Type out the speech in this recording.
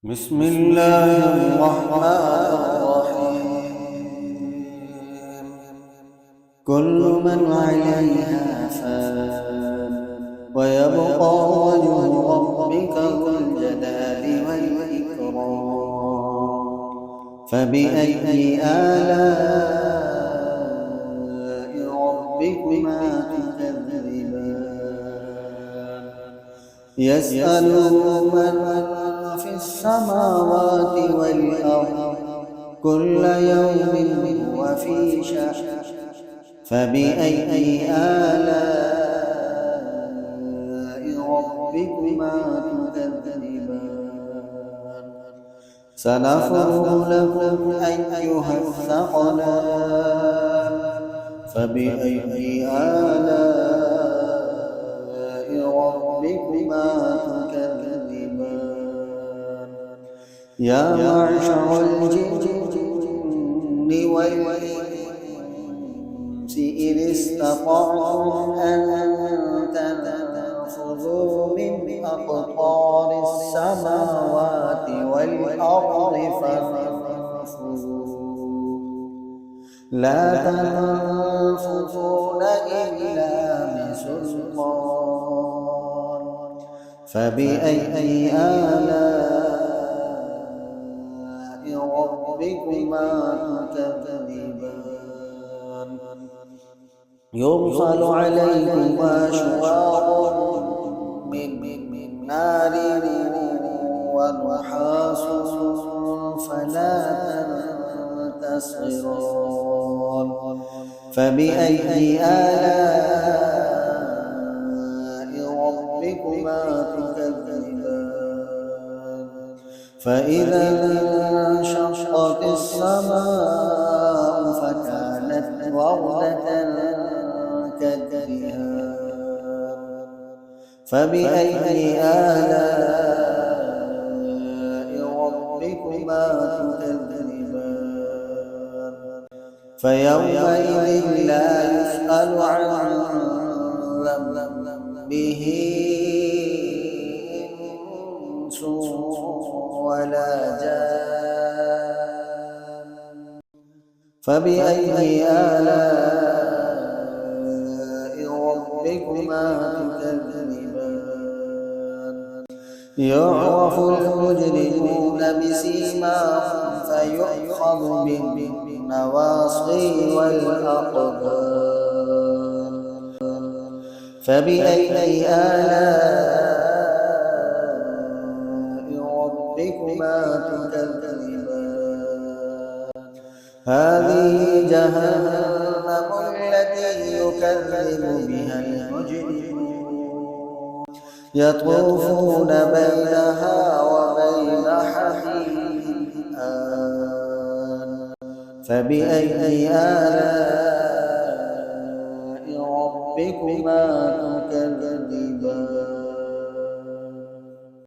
بسم الله الرحمن الرحيم. كل من عليها فان ويبقى وجه ربك ذو الجلال والإكرام. فبأي آلاء ربكما تكذبان؟ يسأله من في السماوات والأرض كل يوم هو في شأن. فبأي آلاء ربكما تكذبان؟ سنفرغ لكم أيها الثقلان. فبأي آلاء ربكما تكذبان؟ يا معشر الجن والإنس إن استطعتم أن تنفذوا من أقطار السماوات والأرض فانفذوا لا تنفذون إلا بسلطان. فبأي آلاء ربكما تكذبان؟ يرسل عليكما شواظ من نار ونحاس فلا تنتصران. فبأي آلاء ربكما تكذبان؟ فإذا انشقت السماء فكانت وردة كالدهان. فبأي آلاء ربكما تكذبان؟ فيومئذ لا يسأل عن ذنبه إنس ولا جان. فبأي آلاء ربكما تكذبان؟ يعرف المجرمون بسيماهم فيؤخذ بالنواصي والأقدام. فبأي آلاء ربكما تكذبان؟ هذه جهنم التي يكذب بها المجرمون يطوفون بينها وبين حميم آن. فبأي آلاء ربكما